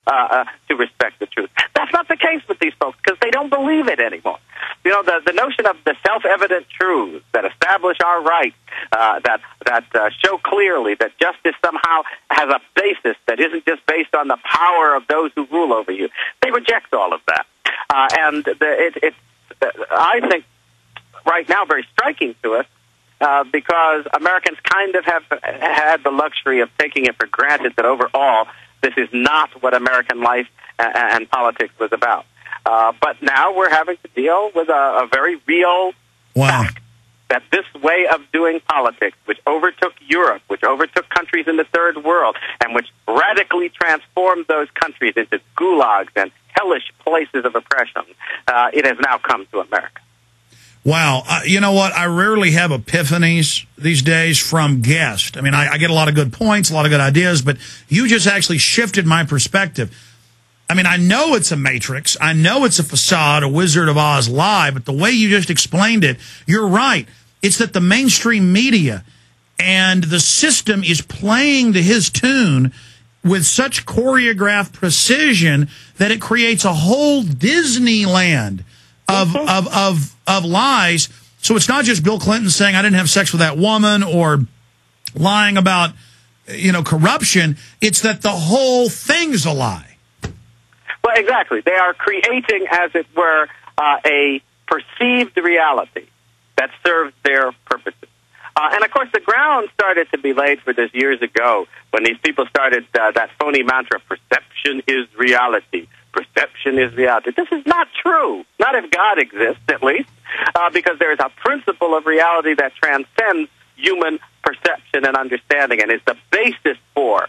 to respect the truth. That's not the case with these folks because they don't believe it anymore. You know, the notion of the self-evident truths that establish our rights, that show clearly that justice somehow has a basis that isn't just based on the power of those who rule over you. They reject all of that. It's I think, right now very striking to us because Americans kind of have had the luxury of taking it for granted that overall this is not what American life and politics was about. But now we're having to deal with a very real fact that this way of doing politics, which overtook Europe, which overtook countries in the third world, and which radically transformed those countries into gulags and hellish places of oppression, it has now come to America. Wow. You know what? I rarely have epiphanies these days from guests. I mean, I get a lot of good points, a lot of good ideas, but you just actually shifted my perspective. I mean, I know it's a matrix. I know it's a facade, a Wizard of Oz lie, but the way you just explained it, you're right. It's that the mainstream media and the system is playing to his tune with such choreographed precision that it creates a whole Disneyland of lies. So it's not just Bill Clinton saying I didn't have sex with that woman or lying about, you know, corruption. It's that the whole thing's a lie. Well, exactly. They are creating, as it were, a perceived reality that serves their purposes. And, of course, the ground started to be laid for this years ago when these people started that phony mantra, perception is reality. Perception is reality. This is not true. Not if God exists, at least, because there is a principle of reality that transcends human perception and understanding, and is the basis for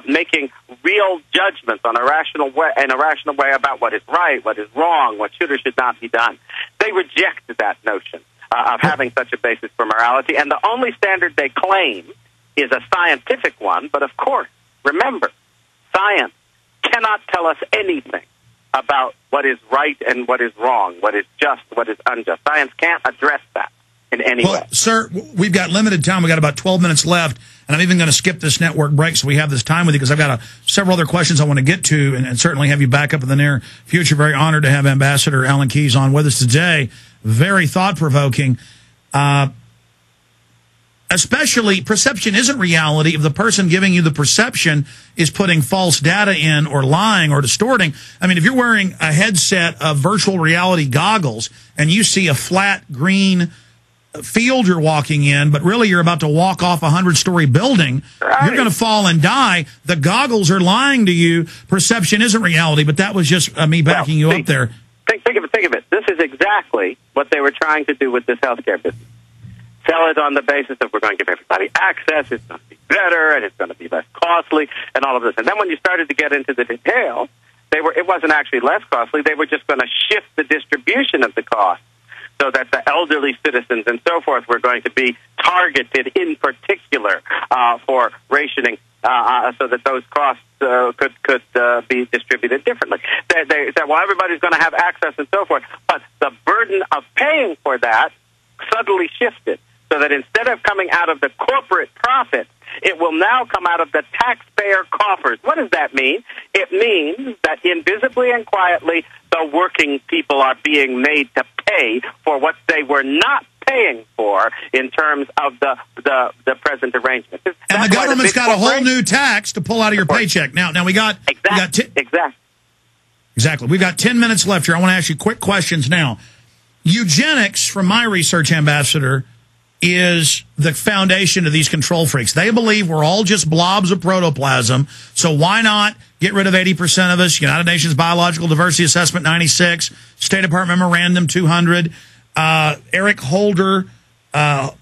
making real judgments on a rational way about what is right, what is wrong, what should or should not be done. They reject that notion of having such a basis for morality, and the only standard they claim is a scientific one. But of course, remember, science cannot tell us anything about what is right and what is wrong, what is just, what is unjust. Science can't address that in any way. Sir, we've got limited time. We've got about 12 minutes left, and I'm even going to skip this network break so we have this time with you because I've got several other questions I want to get to and certainly have you back up in the near future. Very honored to have Ambassador Alan Keyes on with us today. Very thought-provoking. Especially, perception isn't reality if the person giving you the perception is putting false data in or lying or distorting. I mean, if you're wearing a headset of virtual reality goggles and you see a flat green field you're walking in, but really you're about to walk off a 100-story building, you're going to fall and die. The goggles are lying to you. Perception isn't reality, but that was just me backing you up there. Think of it. This is exactly what they were trying to do with this healthcare business. Sell it on the basis of we're going to give everybody access, it's going to be better, and it's going to be less costly, and all of this. And then when you started to get into the details, it wasn't actually less costly. They were just going to shift the distribution of the cost so that the elderly citizens and so forth were going to be targeted in particular for rationing so that those costs could be distributed differently. They said, well, everybody's going to have access and so forth, but the burden of paying for that suddenly shifted. So that instead of coming out of the corporate profit, it will now come out of the taxpayer coffers. What does that mean? It means that invisibly and quietly, the working people are being made to pay for what they were not paying for in terms of the present arrangement. And the government's got a whole new tax to pull out of your paycheck. Now we got exactly. We've got 10 minutes left here. I want to ask you quick questions now. Eugenics, from my research, Ambassador, is the foundation of these control freaks. They believe we're all just blobs of protoplasm, so why not get rid of 80% of us? United Nations Biological Diversity Assessment 96, State Department Memorandum 200, Eric Holder, all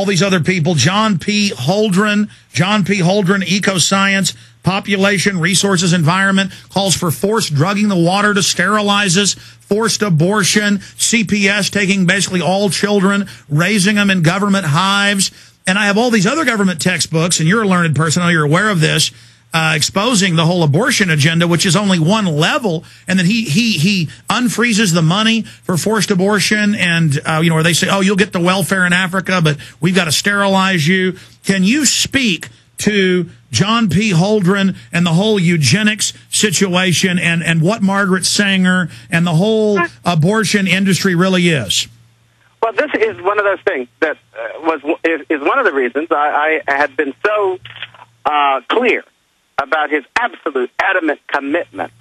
these other people, John P. Holdren, Ecoscience, Population, Resources, Environment, calls for forced drugging the water to sterilize us, forced abortion, CPS taking basically all children, raising them in government hives. And I have all these other government textbooks, and you're a learned person, I know you're aware of this, exposing the whole abortion agenda, which is only one level, and then he unfreezes the money for forced abortion, and where they say, oh, you'll get the welfare in Africa, but we've got to sterilize you. Can you speak to John P. Holdren and the whole eugenics situation and what Margaret Sanger and the whole abortion industry really is? Well, this is one of those things that is one of the reasons I had been so clear about his absolute adamant commitment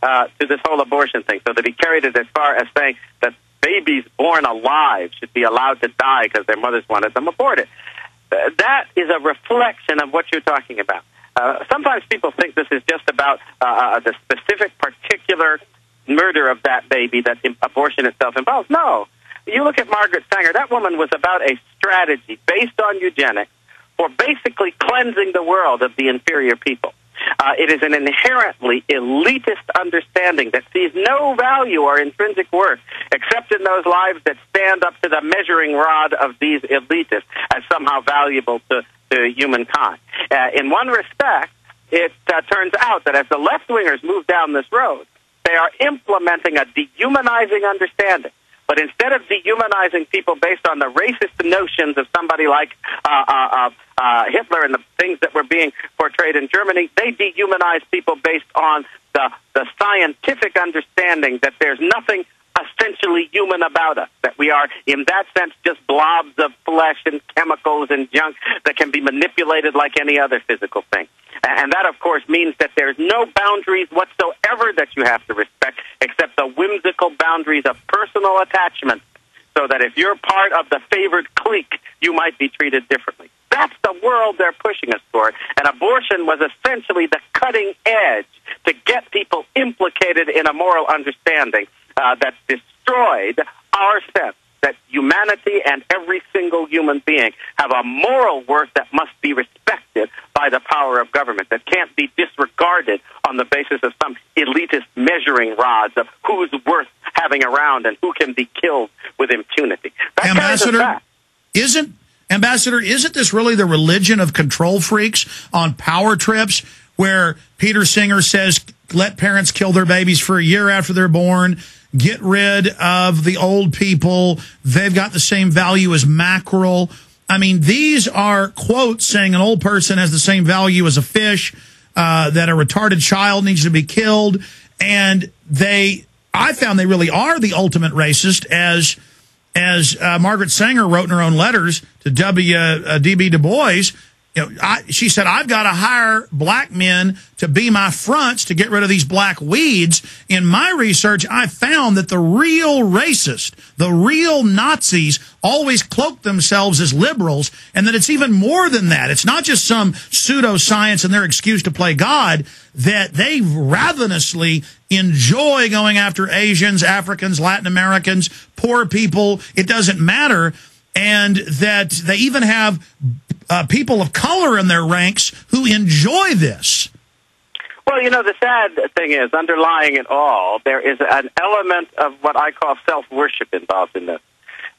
to this whole abortion thing, so that he carried it as far as saying that babies born alive should be allowed to die because their mothers wanted them aborted. That is a reflection of what you're talking about. Sometimes people think this is just about the specific particular murder of that baby that abortion itself involves. No. You look at Margaret Sanger, that woman was about a strategy based on eugenics for basically cleansing the world of the inferior people. It is an inherently elitist understanding that sees no value or intrinsic worth except in those lives that stand up to the measuring rod of these elitists as somehow valuable to humankind. In one respect, it turns out that as the left-wingers move down this road, they are implementing a dehumanizing understanding. But instead of dehumanizing people based on the racist notions of somebody like Hitler and the things that were being portrayed in Germany, they dehumanize people based on the scientific understanding that there's nothing essentially human about us, that we are, in that sense, just blobs of flesh and chemicals and junk that can be manipulated like any other physical thing. And that, of course, means that there's no boundaries whatsoever that you have to respect except the whimsical boundaries of personal attachment, so that if you're part of the favored clique, you might be treated differently. That's the world they're pushing us toward. And abortion was essentially the cutting edge to get people implicated in a moral understanding that destroyed our sense that humanity and every single human being have a moral worth that must be respected by the power of government, that can't be disregarded on the basis of some elitist measuring rods of who's worth having around and who can be killed with impunity. Ambassador, isn't this really the religion of control freaks on power trips, where Peter Singer says, let parents kill their babies for a year after they're born, get rid of the old people, they've got the same value as mackerel. I mean, these are quotes saying an old person has the same value as a fish, that a retarded child needs to be killed, and I found they really are the ultimate racist, as Margaret Sanger wrote in her own letters to W.D.B. Du Bois. She said, I've got to hire black men to be my fronts to get rid of these black weeds. In my research, I found that the real racist, the real Nazis, always cloak themselves as liberals, and that it's even more than that. It's not just some pseudoscience and their excuse to play God, that they ravenously enjoy going after Asians, Africans, Latin Americans, poor people. It doesn't matter. And that they even have people of color in their ranks who enjoy this. Well, the sad thing is, underlying it all, there is an element of what I call self-worship involved in this.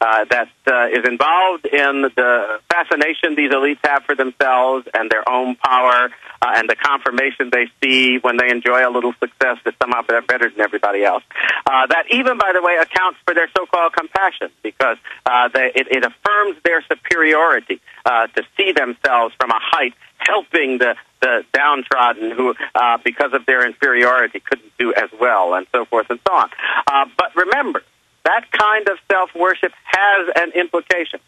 That is involved in the fascination these elites have for themselves and their own power, and the confirmation they see when they enjoy a little success that somehow they're better than everybody else. That even, by the way, accounts for their so-called compassion, because it affirms their superiority to see themselves from a height helping the downtrodden who, because of their inferiority, couldn't do as well, and so forth and so on. But remember, that kind of self-worship has an implication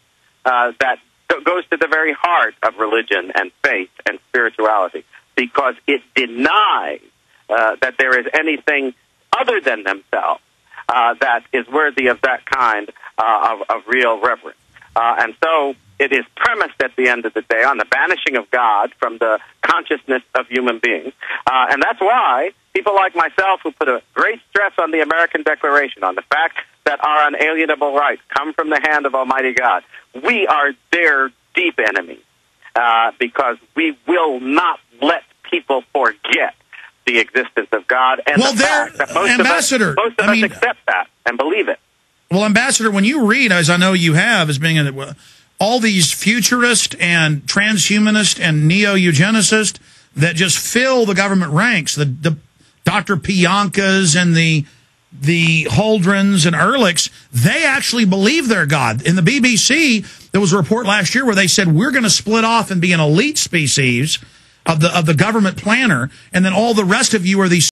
that goes to the very heart of religion and faith and spirituality, because it denies that there is anything other than themselves that is worthy of that kind of real reverence. And so it is premised at the end of the day on the banishing of God from the consciousness of human beings. And that's why people like myself, who put a great stress on the American Declaration, on the fact that our unalienable rights come from the hand of Almighty God, we are their deep enemies, because we will not let people forget the existence of God, and the fact that most Ambassador, of us accept that and believe it. Well, Ambassador, when you read, as I know you have, as being all these futurist and transhumanist and neo-eugenicists that just fill the government ranks, the Dr. Piankas and the Holdrens and Ehrlichs, they actually believe they're God. In the BBC, there was a report last year where they said, we're going to split off and be an elite species, of the government planner, and then all the rest of you are these